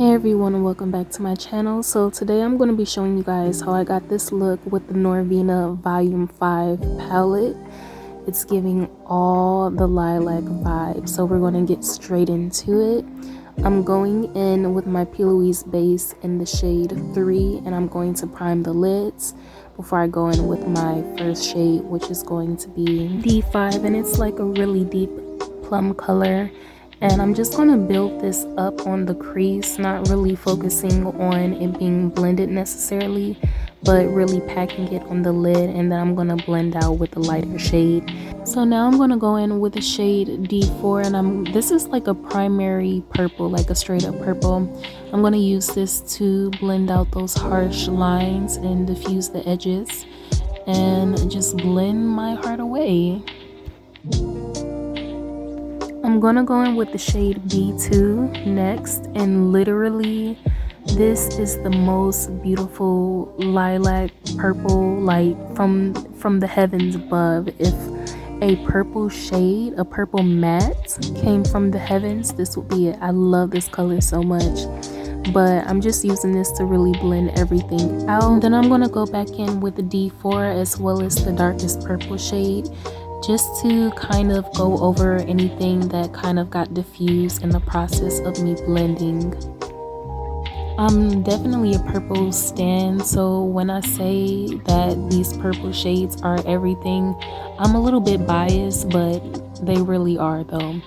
Hey everyone, and welcome back to my channel. So today I'm going to be showing you guys how I got this look with the Norvina Volume 5 palette. It's giving all the lilac vibe, so we're going to get straight into it. I'm going in with my P. Louise base in the shade 3, and I'm going to prime the lids before I go in with my first shade, which is going to be D5, and it's like a really deep plum color. And I'm just going to build this up on the crease, not really focusing on it being blended necessarily, but really packing it on the lid, and then I'm going to blend out with the lighter shade. So now I'm going to go in with the shade D4, and this is like a primary purple, like a straight up purple. I'm going to use this to blend out those harsh lines and diffuse the edges and just blend my heart away. I'm gonna go in with the shade B2 next, and literally this is the most beautiful lilac purple, like from the heavens above. If a purple shade, a purple matte came from the heavens, this would be it. I love this color so much, but I'm just using this to really blend everything out. Then I'm gonna go back in with the D4 as well as the darkest purple shade, just to kind of go over anything that kind of got diffused in the process of me blending. I'm definitely a purple stan, so when I say that these purple shades are everything, I'm a little bit biased, but they really are though.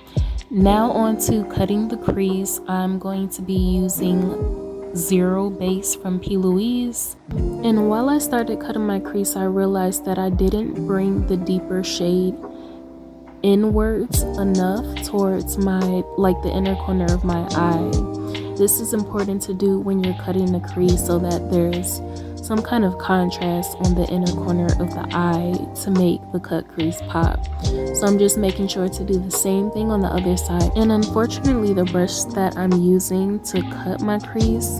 Now on to cutting the crease. I'm going to be using Zero base from P. Louise, and while I started cutting my crease, I realized that I didn't bring the deeper shade inwards enough towards the inner corner of my eye. This is important to do when you're cutting the crease so that there's some kind of contrast on the inner corner of the eye to make the cut crease pop. So I'm just making sure to do the same thing on the other side. And unfortunately, the brush that I'm using to cut my crease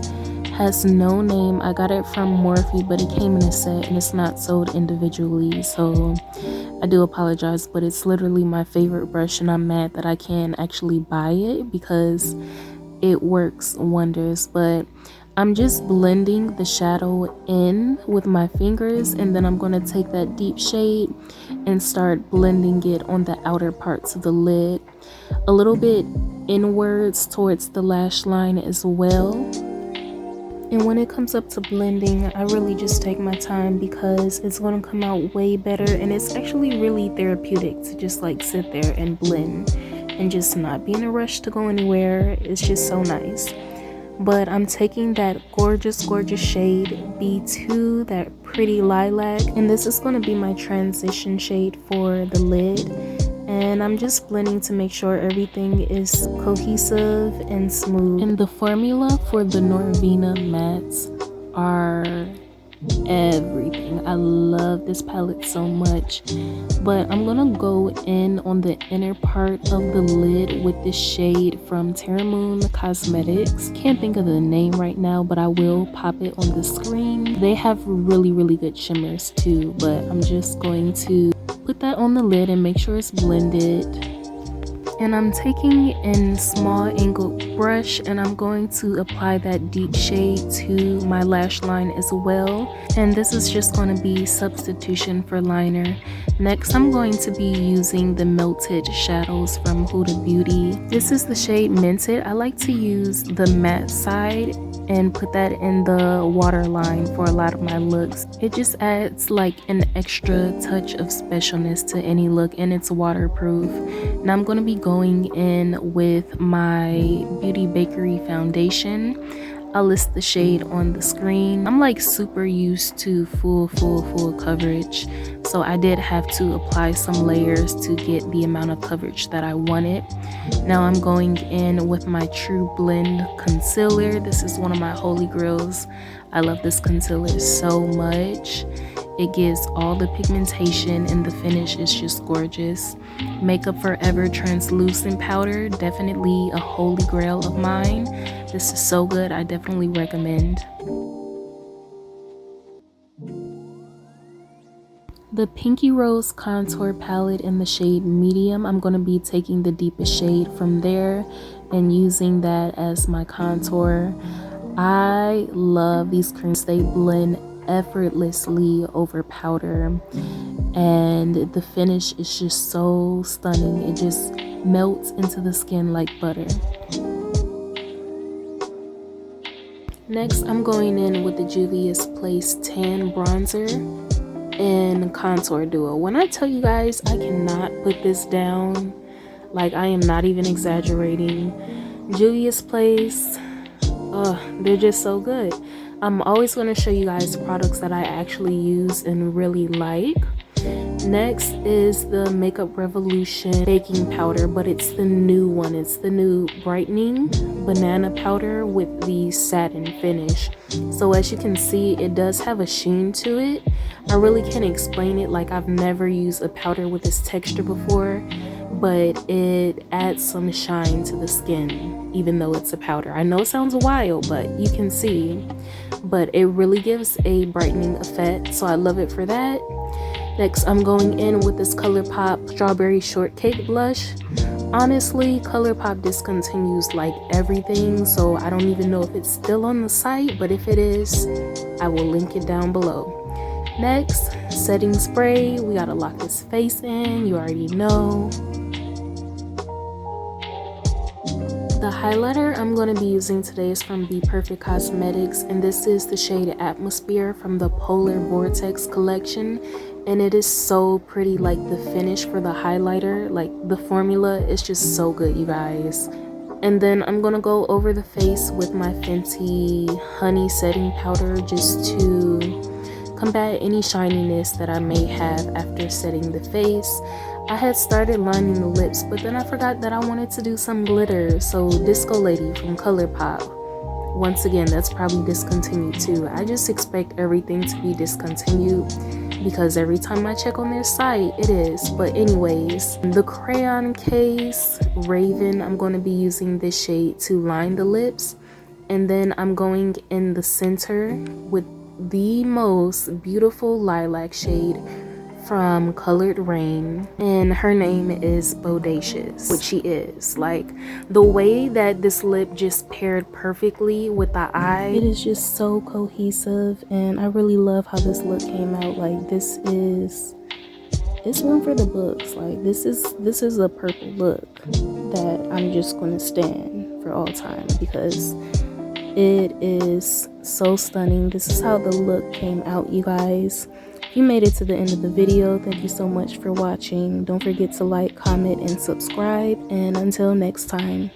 has no name. I got it from Morphe, but it came in a set and it's not sold individually, so I do apologize, but it's literally my favorite brush, and I'm mad that I can't actually buy it because it works wonders. But I'm just blending the shadow in with my fingers, and then I'm going to take that deep shade and start blending it on the outer parts of the lid, a little bit inwards towards the lash line as well. And when it comes up to blending, I really just take my time because it's going to come out way better, and it's actually really therapeutic to just like sit there and blend and just not be in a rush to go anywhere. It's just so nice. But I'm taking that gorgeous shade B2, that pretty lilac, and this is going to be my transition shade for the lid, and I'm just blending to make sure everything is cohesive and smooth. And the formula for the Norvina mattes are everything. I love this palette so much. But I'm gonna go in on the inner part of the lid with this shade from Terra Moon Cosmetics. Can't think of the name right now, but I will pop it on the screen. They have really good shimmers too, but I'm just going to put that on the lid and make sure it's blended. And I'm taking in small angled brush, and I'm going to apply that deep shade to my lash line as well. And this is just going to be substitution for liner. Next, I'm going to be using the Melted Shadows from Huda Beauty. This is the shade Minted. I like to use the matte side and put that in the waterline for a lot of my looks. It just adds like an extra touch of specialness to any look, and it's waterproof. Now I'm going to be going in with my Beauty Bakery foundation. I'll list the shade on the screen. I'm like super used to full coverage, so I did have to apply some layers to get the amount of coverage that I wanted. Now I'm going in with my True Blend concealer. This is one of my holy grails. I love this concealer so much. It gives all the pigmentation, and the finish is just gorgeous. Makeup Forever translucent powder, definitely a holy grail of mine. This is so good, I definitely recommend. The Pinky Rose contour palette in the shade medium, I'm going to be taking the deepest shade from there and using that as my contour. I love these creams. They blend effortlessly over powder, and the finish is just so stunning. It just melts into the skin like butter. Next, I'm going in with the Juvia's Place Tan Bronzer in Contour Duo. When I tell you guys, I cannot put this down. Like, I am not even exaggerating. Juvia's Place, they're just so good. I'm always going to show you guys products that I actually use and really like. Next is the Makeup Revolution baking powder, but it's the new one. It's the new brightening banana powder with the satin finish. So as you can see, it does have a sheen to it. I really can't explain it. Like, I've never used a powder with this texture before, but it adds some shine to the skin even though it's a powder. I know it sounds wild, but you can see, but it really gives a brightening effect, so I love it for that. Next, I'm going in with this ColourPop Strawberry Shortcake Blush. Honestly, ColourPop discontinues like everything, so I don't even know if it's still on the site, but if it is, I will link it down below. Next, setting spray. We gotta lock this face in, you already know. The highlighter I'm going to be using today is from Be Perfect Cosmetics, and this is the shade Atmosphere from the Polar Vortex collection, and it is so pretty. Like, the finish for the highlighter, like the formula is just so good, you guys. And then I'm going to go over the face with my Fenty Honey Setting Powder just to combat any shininess that I may have after setting the face. I had started lining the lips, but then I forgot that I wanted to do some glitter. So Disco Lady from ColourPop, once again, that's probably discontinued too. I just expect everything to be discontinued because every time I check on their site, it is. But anyways, the crayon case, Raven, I'm going to be using this shade to line the lips. And then I'm going in the center with the most beautiful lilac shade from Colored Rain, and her name is Bodacious, which she is. Like, the way that this lip just paired perfectly with the eye, it is just so cohesive, and I really love how this look came out. Like, it's one for the books. Like, this is a purple look that I'm just gonna stand for all time because it is so stunning. This is how the look came out, you guys. If you made it to the end of the video, thank you so much for watching. Don't forget to like, comment, and subscribe, and until next time.